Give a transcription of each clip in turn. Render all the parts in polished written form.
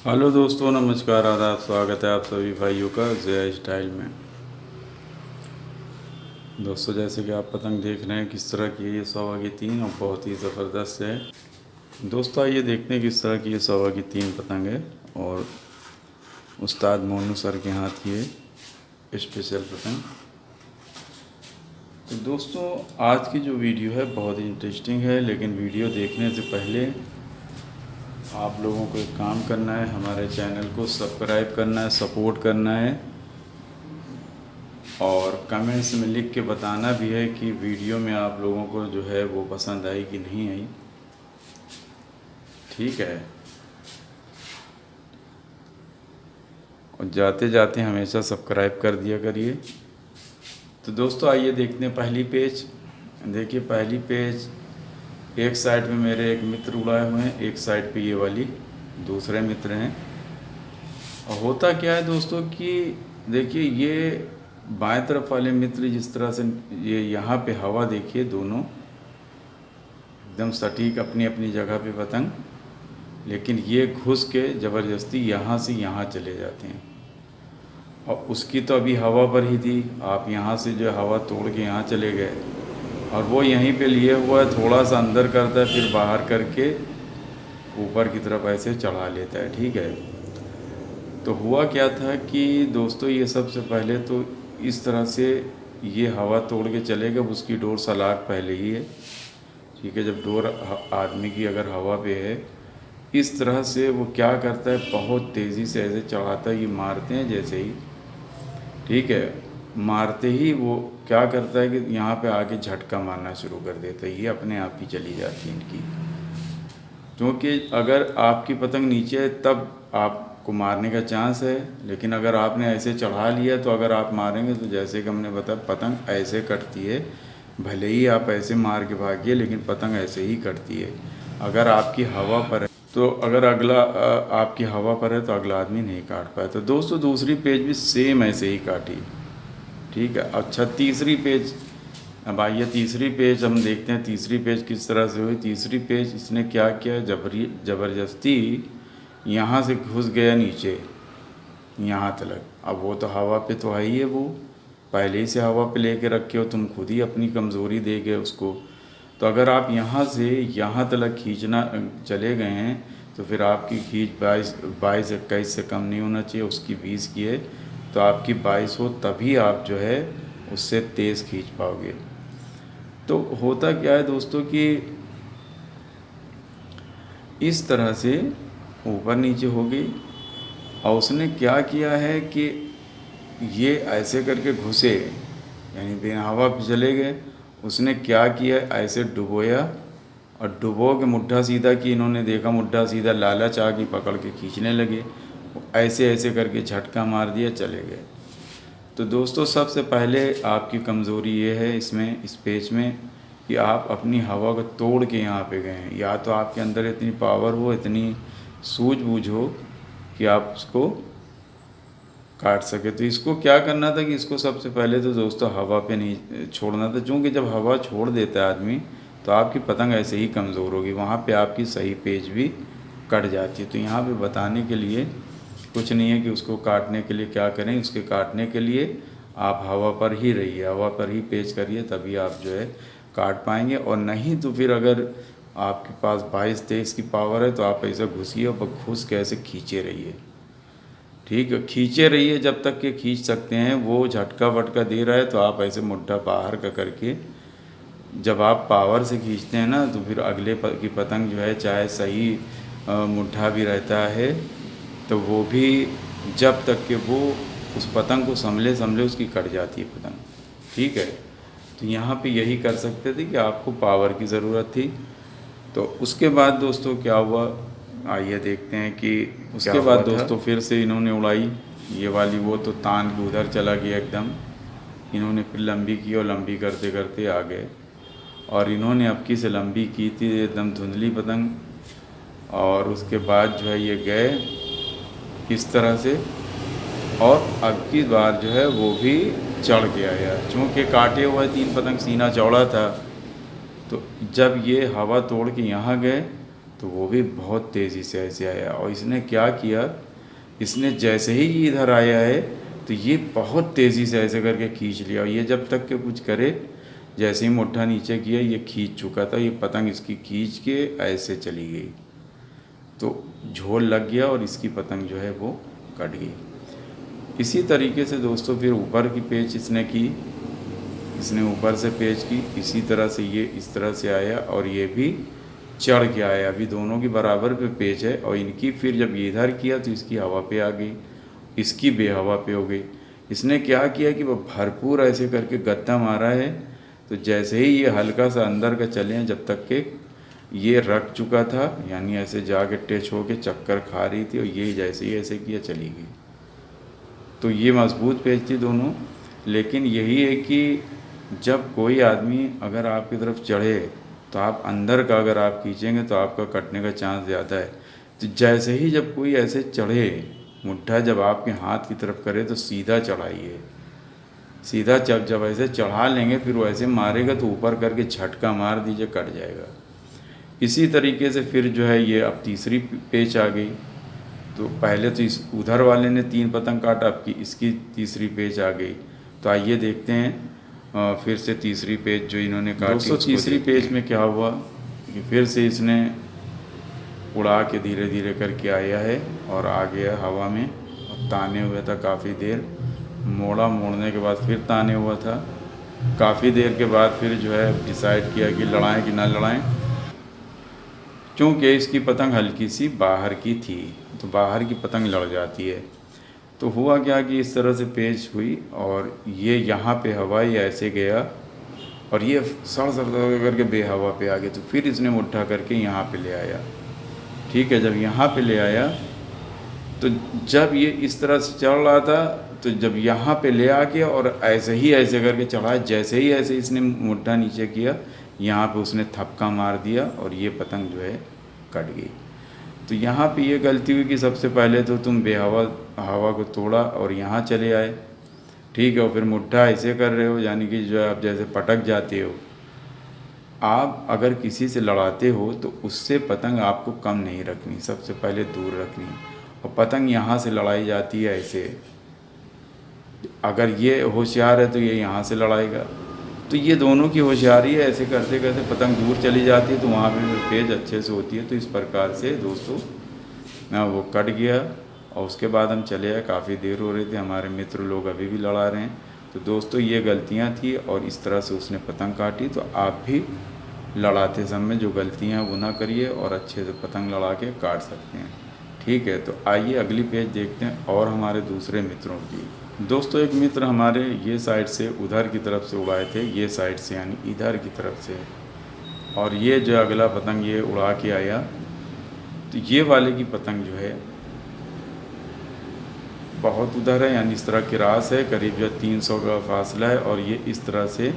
Hello दोस्तों, नमस्कार, आदाब, स्वागत है आप सभी भाइयों का जय स्टाइल में। दोस्तों, जैसे कि आप पतंग देख रहे हैं किस तरह की है ये सवा की तीन और बहुत ही ज़बरदस्त है। दोस्तों आइए देखते हैं किस तरह की ये सवा की तीन पतंग है और उस्ताद मोनू सर के हाथ ये स्पेशल पतंग। तो दोस्तों आज की जो वीडियो है बहुत ही इंटरेस्टिंग है, लेकिन वीडियो देखने से पहले आप लोगों को एक काम करना है, हमारे चैनल को सब्सक्राइब करना है, सपोर्ट करना है और कमेंट्स में लिख के बताना भी है कि वीडियो में आप लोगों को जो है वो पसंद आई कि नहीं आई। ठीक है। और जाते जाते हमेशा सब्सक्राइब कर दिया करिए। तो दोस्तों आइए देखते हैं पहली पेज। देखिए पहली पेज, एक साइड में मेरे एक मित्र उड़ाए हुए हैं, एक साइड पे ये वाली दूसरे मित्र हैं। और होता क्या है दोस्तों कि देखिए ये बाएं तरफ वाले मित्र जिस तरह से ये यहाँ पे हवा देखिए, दोनों एकदम सटीक अपनी अपनी जगह पे पतंग, लेकिन ये घुस के ज़बरदस्ती यहाँ से यहाँ चले जाते हैं। और उसकी तो अभी हवा पर ही थी, आप यहाँ से जो हवा तोड़ के यहाँ चले गए और वो यहीं पे लिए हुआ है, थोड़ा सा अंदर करता है फिर बाहर करके ऊपर की तरफ ऐसे चढ़ा लेता है। ठीक है। तो हुआ क्या था कि दोस्तों ये सबसे पहले तो इस तरह से ये हवा तोड़ के चलेगा, उसकी डोर सलाख पहले ही है। ठीक है। जब डोर आदमी की अगर हवा पे है, इस तरह से वो क्या करता है, बहुत तेज़ी से ऐसे चढ़ाता है, ये मारते हैं जैसे ही, ठीक है, मारते ही वो क्या करता है कि यहाँ पे आके झटका मारना शुरू कर देता है, ये अपने आप ही चली जाती है इनकी। क्योंकि अगर आपकी पतंग नीचे है तब आपको मारने का चांस है, लेकिन अगर आपने ऐसे चढ़ा लिया तो अगर आप मारेंगे तो जैसे कि हमने बताया पतंग ऐसे कटती है, भले ही आप ऐसे मार के भागिए लेकिन पतंग ऐसे ही कटती है। अगर आपकी हवा पर है तो अगर आपकी हवा पर है तो अगला आदमी नहीं काट पाए। तो दोस्तों दूसरी पेज भी सेम ऐसे ही काटी। ठीक है। अच्छा तीसरी पेज, अब आइए तीसरी पेज हम देखते हैं तीसरी पेज किस तरह से हुई। तीसरी पेज इसने क्या किया, ज़बरदस्ती यहाँ से घुस गया नीचे यहाँ तक। अब वो तो हवा पे तो है ही है, वो पहले ही से हवा पे लेके रखे हो, तुम खुद ही अपनी कमज़ोरी दे गए उसको। तो अगर आप यहाँ से यहाँ तक खींचना चले गए हैं तो फिर आपकी खींच 22-21 से कम नहीं होना चाहिए, उसकी 20 की है तो आपकी 22 हो तभी आप जो है उससे तेज़ खींच पाओगे। तो होता क्या है दोस्तों कि इस तरह से ऊपर नीचे हो गई और उसने क्या किया है कि ये ऐसे करके घुसे, यानी बिना हवा पे चले गए। उसने क्या किया, ऐसे डुबोया और डुबो के मुड्ढा सीधा की, इन्होंने देखा मुड्ढा सीधा, लालच आ गई, पकड़ के खींचने लगे, ऐसे ऐसे करके झटका मार दिया, चले गए। तो दोस्तों सबसे पहले आपकी कमज़ोरी ये है इसमें, इस पेज में, कि आप अपनी हवा को तोड़ के यहाँ पे गए हैं। या तो आपके अंदर इतनी पावर हो, इतनी सूझबूझ हो कि आप उसको काट सके। तो इसको क्या करना था कि इसको सबसे पहले तो दोस्तों हवा पे नहीं छोड़ना था, क्योंकि जब हवा छोड़ देता है आदमी तो आपकी पतंग ऐसे ही कमज़ोर होगी, वहाँ पे आपकी सही पेज भी कट जाती है। तो यहाँ पे बताने के लिए कुछ नहीं है कि उसको काटने के लिए क्या करें। उसके काटने के लिए आप हवा पर ही रहिए, हवा पर ही पेच करिए, तभी आप जो है काट पाएंगे। और नहीं तो फिर अगर आपके पास 22-23 की पावर है तो आप ऐसा घुसिए और घुस के ऐसे खींचे रहिए। ठीक है, खींचे रहिए जब तक कि खींच सकते हैं। वो झटका वटका दे रहा है तो आप ऐसे मुड्ढा बाहर का करके, जब आप पावर से खींचते हैं ना तो फिर अगले की पतंग जो है चाहे सही मुड्ढा भी रहता है तो वो भी जब तक कि वो उस पतंग को संभले उसकी कट जाती है पतंग। ठीक है। तो यहाँ पे यही कर सकते थे कि आपको पावर की ज़रूरत थी। तो उसके बाद दोस्तों क्या हुआ, आइए देखते हैं कि उसके बाद दोस्तों फिर से इन्होंने उड़ाई ये वाली, वो तो तान के उधर चला गया एकदम। इन्होंने फिर लंबी की और लंबी करते करते आ गए और इन्होंने अबकी से लंबी की थी एकदम धुंधली पतंग। और उसके बाद जो है ये गए इस तरह से, और अब की बार जो है वो भी चढ़ के आया। चूँकि काटे हुए 3 पतंग, सीना चौड़ा था, तो जब ये हवा तोड़ के यहाँ गए तो वो भी बहुत तेज़ी से ऐसे आया। और इसने क्या किया, इसने जैसे ही ये इधर आया है तो ये बहुत तेज़ी से ऐसे करके खींच लिया। और ये जब तक के कुछ करे, जैसे ही मुट्ठा नीचे किया ये खींच चुका था। ये पतंग इसकी खींच के ऐसे चली गई, तो झोल लग गया और इसकी पतंग जो है वो कट गई। इसी तरीके से दोस्तों फिर ऊपर की पेच इसने की, इसने ऊपर से पेच की, इसी तरह से ये इस तरह से आया और ये भी चढ़ के आया। अभी दोनों की बराबर पे पेच है। और इनकी फिर जब ये इधर किया तो इसकी हवा पे आ गई, इसकी बेहवा पे हो गई। इसने क्या किया कि वो भरपूर ऐसे करके गत्ता मारा है। तो जैसे ही ये हल्का सा अंदर का चले हैं, जब तक के ये रख चुका था, यानी ऐसे जाके टच होके चक्कर खा रही थी और ये जैसे ही ऐसे किया चली गई। तो ये मजबूत पेच थी दोनों। लेकिन यही है कि जब कोई आदमी अगर आपकी तरफ चढ़े तो आप अंदर का अगर आप खींचेंगे तो आपका कटने का चांस ज़्यादा है। तो जैसे ही जब कोई ऐसे चढ़े, मुट्ठा जब आपके हाथ की तरफ करे तो सीधा चढ़ाइए। सीधा जब ऐसे चढ़ा लेंगे फिर वो ऐसे मारेगा तो ऊपर करके झटका मार दीजिए, कट जाएगा। इसी तरीके से फिर जो है ये अब तीसरी पेच आ गई। तो पहले तो इस उधर वाले ने 3 पतंग काटा, अब की इसकी तीसरी पेच आ गई। तो आइए देखते हैं फिर से तीसरी पेच जो इन्होंने काटी। दोस्तों तीसरी पेच में क्या हुआ कि फिर से इसने उड़ा के धीरे धीरे करके आया है और आ गया हवा में और ताने हुआ था काफ़ी देर। मोड़ने के बाद फिर ताने हुआ था। काफ़ी देर के बाद फिर जो है डिसाइड किया कि लड़ाएं कि ना लड़ाएं, क्योंकि इसकी पतंग हल्की सी बाहर की थी, तो बाहर की पतंग लड़ जाती है। तो हुआ क्या कि इस तरह से पेच हुई और ये यहाँ पे हवाई ऐसे गया और ये सड़ करके बेहवा पे आ गया। तो फिर इसने उठा करके यहाँ पे ले आया। ठीक है, जब यहाँ पे ले आया तो जब ये इस तरह से चल रहा था, तो जब यहाँ पे ले आ गया और ऐसे करके चढ़ाया, जैसे ही ऐसे इसने मुट्ठा नीचे किया, यहाँ पे उसने थपका मार दिया और ये पतंग जो है कट गई। तो यहाँ पे ये गलती हुई कि सबसे पहले तो तुम बेहवा हवा को तोड़ा और यहाँ चले आए। ठीक है, और फिर मुट्ठा ऐसे कर रहे हो, यानी कि जो है आप जैसे पटक जाते हो। आप अगर किसी से लड़ाते हो तो उससे पतंग आपको कम नहीं रखनी, सबसे पहले दूर रखनी। और पतंग यहाँ से लड़ाई जाती है ऐसे, अगर ये होशियार है तो ये यहाँ से लड़ाएगा। तो ये दोनों की होशियारी है, ऐसे करते करते पतंग दूर चली जाती है तो वहाँ पे पेच अच्छे से होती है। तो इस प्रकार से दोस्तों ना वो कट गया और उसके बाद हम चले आए। काफ़ी देर हो रही थी, हमारे मित्र लोग अभी भी लड़ा रहे हैं। तो दोस्तों ये गलतियाँ थी और इस तरह से उसने पतंग काटी। तो आप भी लड़ाते समय जो गलतियाँ वो ना करिए और अच्छे से पतंग लड़ा के काट सकते हैं। ठीक है, तो आइए अगली पेज देखते हैं और हमारे दूसरे मित्रों की। दोस्तों एक मित्र हमारे ये साइड से उधर की तरफ से उड़ाए थे, ये साइड से यानी इधर की तरफ से, और ये जो अगला पतंग ये उड़ा के आया। तो ये वाले की पतंग जो है बहुत उधर है, यानी इस तरह की रास है, करीब जो 300 का फासला है और ये इस तरह से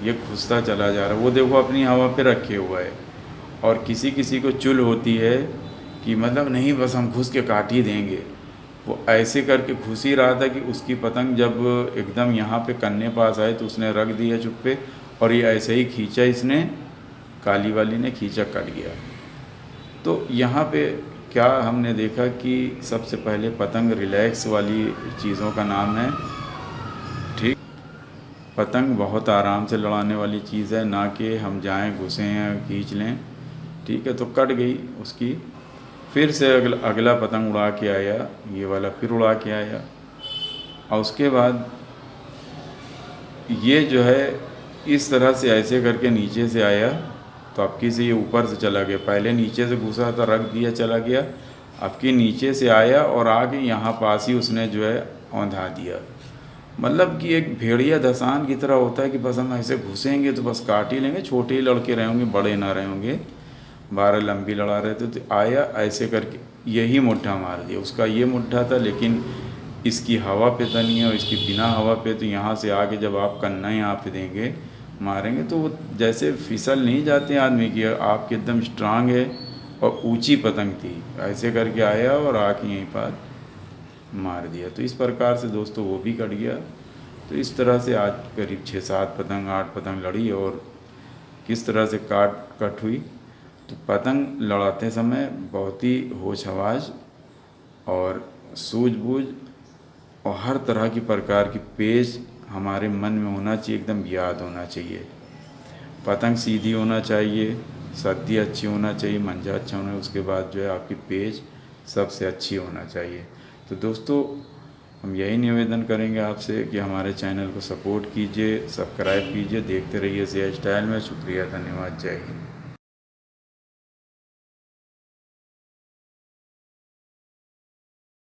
ये घुसता चला जा रहा है। वो देखो अपनी हवा पे रखे हुआ है। और किसी किसी को चुल होती है कि मतलब नहीं बस हम घुस के काट ही देंगे, वो ऐसे करके घुस ही रहा था कि उसकी पतंग जब एकदम यहाँ पे कन्ने पास आए तो उसने रख दिया चुप पे और ये ऐसे ही खींचा, इसने काली वाली ने खींचा, कट गया। तो यहाँ पे क्या हमने देखा कि सबसे पहले पतंग रिलैक्स वाली चीज़ों का नाम है। ठीक, पतंग बहुत आराम से लड़ाने वाली चीज़ है, ना कि हम जाएं घुसें या खींच लें। ठीक है, तो कट गई उसकी। फिर से अगला पतंग उड़ा के आया, ये वाला फिर उड़ा के आया और उसके बाद ये जो है इस तरह से ऐसे करके नीचे से आया। तो आपकी से ये ऊपर से चला गया, पहले नीचे से घुसा था, रख दिया, चला गया। आपके नीचे से आया और आके यहाँ पास ही उसने जो है औंधा दिया। मतलब कि एक भेड़िया धसान की तरह होता है कि बस हम ऐसे घुसेंगे तो बस काट ही लेंगे, छोटे ही लड़के रहे होंगे, बड़े ना रहे होंगे, 12 लंबी लड़ा रहे थे। तो आया ऐसे करके यही मुट्ठा मार दिया। उसका ये मुट्ठा था, लेकिन इसकी हवा पे था नहीं है और इसकी बिना हवा पे। तो यहाँ से आके जब आप कन्ना यहाँ पे देंगे, मारेंगे तो वो जैसे फिसल नहीं जाते आदमी की, आपके एकदम स्ट्रांग है और ऊंची पतंग थी। ऐसे करके आया और आके यहीं पर मार दिया। तो इस प्रकार से दोस्तों वो भी कट गया। तो इस तरह से आज करीब 6-7 पतंग 8 पतंग लड़ी और किस तरह से कट हुई तो पतंग लड़ाते समय बहुत ही होश हवास और सूझबूझ और हर तरह की प्रकार की पेश हमारे मन में होना चाहिए, एकदम याद होना चाहिए। पतंग सीधी होना चाहिए, सद्दी अच्छी होना चाहिए, मंजा अच्छा होना, उसके बाद जो है आपकी पेच सबसे अच्छी होना चाहिए। तो दोस्तों हम यही निवेदन करेंगे आपसे कि हमारे चैनल को सपोर्ट कीजिए, सब्सक्राइब कीजिए, देखते रहिए सी स्टाइल में। शुक्रिया, धन्यवाद, जय हिंद।